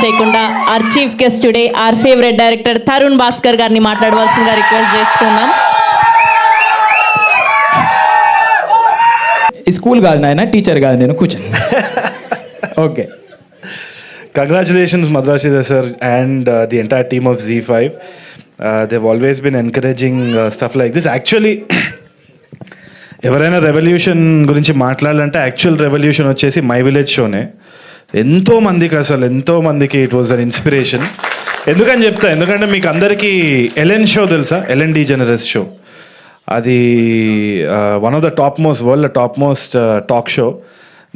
చేయకుండా our chief guest today our favourite director Tarun Bhaskar గారిని మాట్లాడవలసిందిగా రిక్వెస్ట్ చేస్తున్నాం. స్కూల్ కాదు నాయన, టీచర్ కాదు నేను, కూర్చొని. Okay. Congratulations, Madrashida sir, and the entire team of Z5. They've always been encouraging stuff like this. Actually, ఎవరైనా రెవల్యూషన్ గురించి మాట్లాడాలంటే యాక్చువల్ రెవల్యూషన్ వచ్చేసి మై విలేజ్ షోనే. ఎంతో మందికి ఇట్ వాజ్ అన్ ఇన్స్పిరేషన్. ఎందుకని చెప్తా, ఎందుకంటే మీకు అందరికీ ఎల్ఎన్ షో తెలుసా? Ellen DeGeneres show. అది one of the world top most talk show.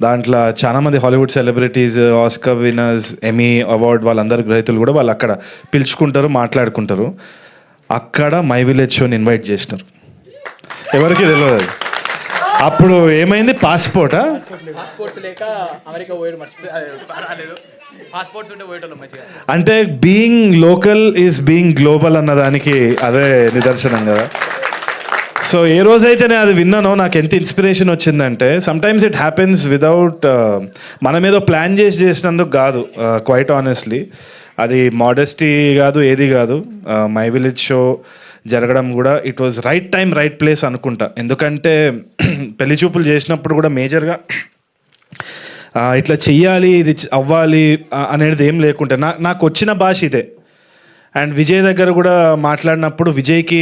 దాంట్లో చాలామంది Hollywood celebrities, Oscar winners, Emmy award వాళ్ళందరి గ్రహీతలు కూడా వాళ్ళు అక్కడ పిలుచుకుంటారు, మాట్లాడుకుంటారు. అక్కడ మై విలేజ్ షోని ఇన్వైట్ చేసినారు. ఎవరికి తెలియదు. అప్పుడు ఏమైంది, పాస్పోర్టా అంటే being local is being global అన్నదానికి అదే నిదర్శనం కదా. సో ఏ రోజైతే నేను అది విన్నానో నాకు ఎంత ఇన్స్పిరేషన్ వచ్చిందంటే, సమ్టైమ్స్ ఇట్ హ్యాపెన్స్ విదౌట్ మనం ఏదో ప్లాన్ చేసినందుకు కాదు. క్వైట్ ఆనెస్ట్లీ అది మోడెస్టీ కాదు, ఏది కాదు. మై విలేజ్ షో జరగడం కూడా it was right time right place అనుకుంటా. ఎందుకంటే పెళ్లి చూపులు చేసినప్పుడు కూడా మేజర్గా ఇట్లా చెయ్యాలి, ఇది అవ్వాలి అనేది ఏం లేకుంటే నాకు వచ్చిన భాష ఇదే. అండ్ విజయ్ దగ్గర కూడా మాట్లాడినప్పుడు విజయ్కి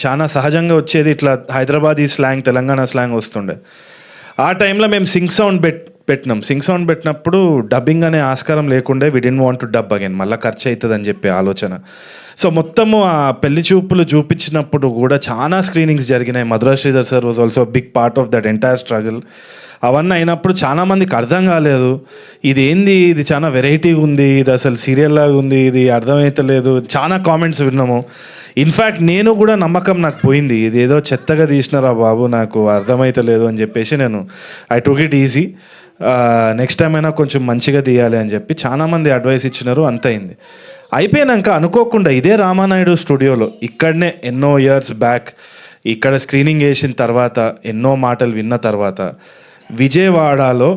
చాలా సహజంగా వచ్చేది ఇట్లా హైదరాబాదీ స్లాంగ్, తెలంగాణ స్లాంగ్ వస్తుండే. ఆ టైంలో మేము సింగ్ సౌండ్ పెట్టినాం. సింగ్ సౌండ్ పెట్టినప్పుడు డబ్బింగ్ అనే ఆస్కారం లేకుండే. We didn't want to dub again, మళ్ళీ ఖర్చు అవుతుంది అని చెప్పి ఆలోచన. సో మొత్తము ఆ పెళ్లి చూపులు చూపించినప్పుడు కూడా చాలా స్క్రీనింగ్స్ జరిగినాయి. Madhura Sridhar sir was also big part of that entire struggle. అవన్నీ అయినప్పుడు చాలామందికి అర్థం కాలేదు, ఇది ఏంది, ఇది చాలా వెరైటీగా ఉంది, ఇది అసలు సీరియల్ లాగా ఉంది, ఇది అర్థమవుతలేదు. చాలా కామెంట్స్ విన్నాము. ఇన్ఫ్యాక్ట్ నేను కూడా నమ్మకం నాకు పోయింది, ఇది ఏదో చెత్తగా తీసినారా బాబు, నాకు అర్థమవుతలేదు అని చెప్పేసి నేను I took it easy. Next time అయినా కొంచెం మంచిగా తీయాలి అని చెప్పి చాలామంది అడ్వైస్ ఇచ్చినారు. అంత అయింది. అయిపోయాక అనుకోకుండా ఇదే రామానాయుడు స్టూడియోలో ఇక్కడనే ఎన్నో ఇయర్స్ బ్యాక్ ఇక్కడ స్క్రీనింగ్ వేసిన తర్వాత ఎన్నో మాటలు విన్న తర్వాత విజయవాడలో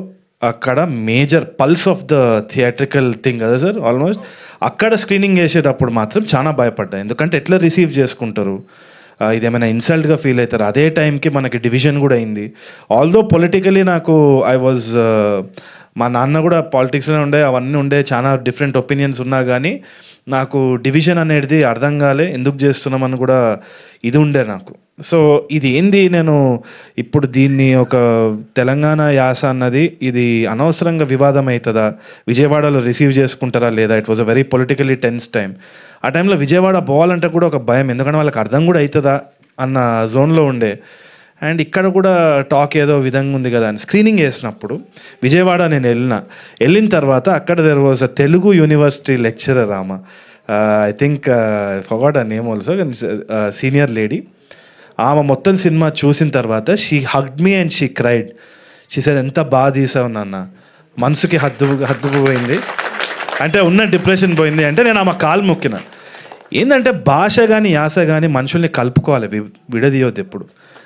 అక్కడ major pulse of the theatrical thing కదా సార్, ఆల్మోస్ట్ అక్కడ స్క్రీనింగ్ చేసేటప్పుడు మాత్రం చాలా భయపడ్డా. ఎందుకంటే ఎట్లా రిసీవ్ చేసుకుంటారు, ఇదేమైనా ఇన్సల్ట్గా ఫీల్ అవుతారు. అదే టైంకి మనకి డివిజన్ కూడా అయింది. ఆల్దో పొలిటికలీ నాకు మా నాన్న కూడా పాలిటిక్స్లో ఉండే, అవన్నీ ఉండే, చాలా డిఫరెంట్ ఒపీనియన్స్ ఉన్నా కానీ నాకు డివిజన్ అనేది అర్థం కాలే, ఎందుకు చేస్తున్నామని కూడా ఇది ఉండే నాకు. సో ఇది ఏంది, నేను ఇప్పుడు దీన్ని ఒక తెలంగాణ యాస అన్నది ఇది అనవసరంగా వివాదం అవుతుందా, విజయవాడలో రిసీవ్ చేసుకుంటారా లేదా, it was a very politically tense time. ఆ టైంలో విజయవాడ పోవాలంటే కూడా ఒక భయం, ఎందుకంటే వాళ్ళకి అర్థం కూడా అవుతుందా అన్న జోన్లో ఉండే. అండ్ ఇక్కడ కూడా టాక్ ఏదో విధంగా ఉంది కదా అని స్క్రీనింగ్ వేసినప్పుడు విజయవాడ నేను వెళ్ళిన తర్వాత అక్కడ there was a Telugu university lecturer, ఆమె I think forgot a name also, senior lady. ఆమె మొత్తం సినిమా చూసిన తర్వాత she hugged me and she cried. She said, ఎంత బాగా తీసావు నాన్న, మనసుకి హద్దు పోయింది, అంటే ఉన్న డిప్రెషన్ పోయింది. అంటే నేను ఆమె కాలు మొక్కిన. ఏంటంటే భాష కానీ యాస కానీ మనుషుల్ని కలుపుకోవాలి, విడదీయొద్దు ఎప్పుడు.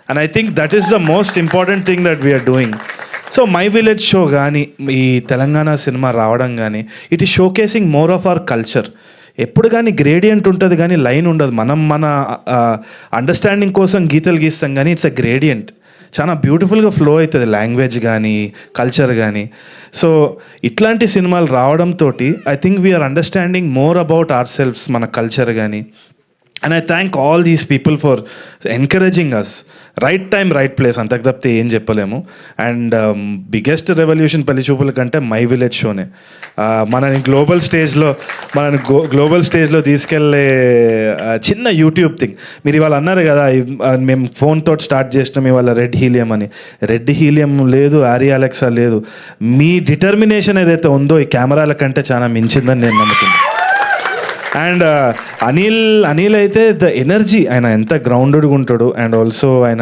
And I think that is the most important thing that we're doing. So my village show కానీ ఈ తెలంగాణ సినిమా రావడం కానీ it is showcasing more of our culture. ఎప్పుడు కానీ గ్రేడియంట్ ఉంటుంది కానీ లైన్ ఉండదు. మనం మన అండర్స్టాండింగ్ కోసం గీతలు గీస్తాం కానీ ఇట్స్ అ గ్రేడియంట్. చాలా బ్యూటిఫుల్గా ఫ్లో అవుతుంది లాంగ్వేజ్ కానీ కల్చర్ కానీ. సో ఇట్లాంటి సినిమాలు రావడంతో I think we're understanding more about ourselves, మన కల్చర్ కానీ. And I thank all these people for encouraging us. Right time right place, అంతకు తప్పితే ఏం చెప్పలేము. అండ్ బిగ్గెస్ట్ రెవల్యూషన్ పెళ్లి చూపుల కంటే మై విలేజ్ షోనే మనని గ్లోబల్ స్టేజ్లో తీసుకెళ్లే చిన్న యూట్యూబ్ థింగ్. మీరు ఇవాళ అన్నారు కదా, మేము ఫోన్తో స్టార్ట్ చేసినాం ఇవాళ రెడ్ హీలియం అని. రెడ్ హీలియం లేదు, ఆరి అలెక్సా లేదు. మీ డిటర్మినేషన్ ఏదైతే ఉందో ఈ కెమెరాల కంటే చాలా మించిందని నేను నమ్ముతున్నాను. అండ్ అనిల్ అయితే ద ఎనర్జీ, ఆయన ఎంత గ్రౌండెడ్గా ఉంటాడు అండ్ ఆల్సో ఆయన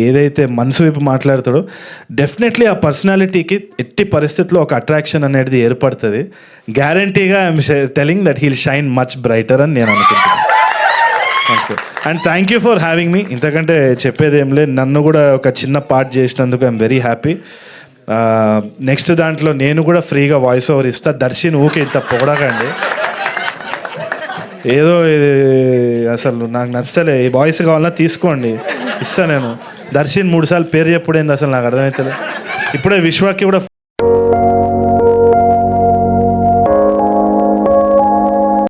ఏదైతే మనసు వైపు మాట్లాడతాడో డెఫినెట్లీ ఆ పర్సనాలిటీకి ఎట్టి పరిస్థితుల్లో ఒక అట్రాక్షన్ అనేది ఏర్పడుతుంది. గ్యారంటీగా I'm telling that heal shine much brighter అని నేను అనుకుంటున్నాను. And thank you for having me. ఇంతకంటే చెప్పేది ఏం లేదు. నన్ను కూడా ఒక చిన్న పార్ట్ చేసినందుకు ఐఎమ్ వెరీ హ్యాపీ. నెక్స్ట్ దాంట్లో నేను కూడా ఫ్రీగా వాయిస్ ఓవర్ ఇస్తా. దర్శన్ ఊకే ఇంత పొగడకండి. ఏదో ఇది అసలు నాకు నచ్చలే. ఈ వాయిస్ కావాలన్నా తీసుకోండి, ఇస్తా నేను. దర్శన్ 3 సార్లు పేరు చెప్పుడైంది అసలు నాకు అర్థమవుతలేదు. ఇప్పుడే విశ్వాకి కూడా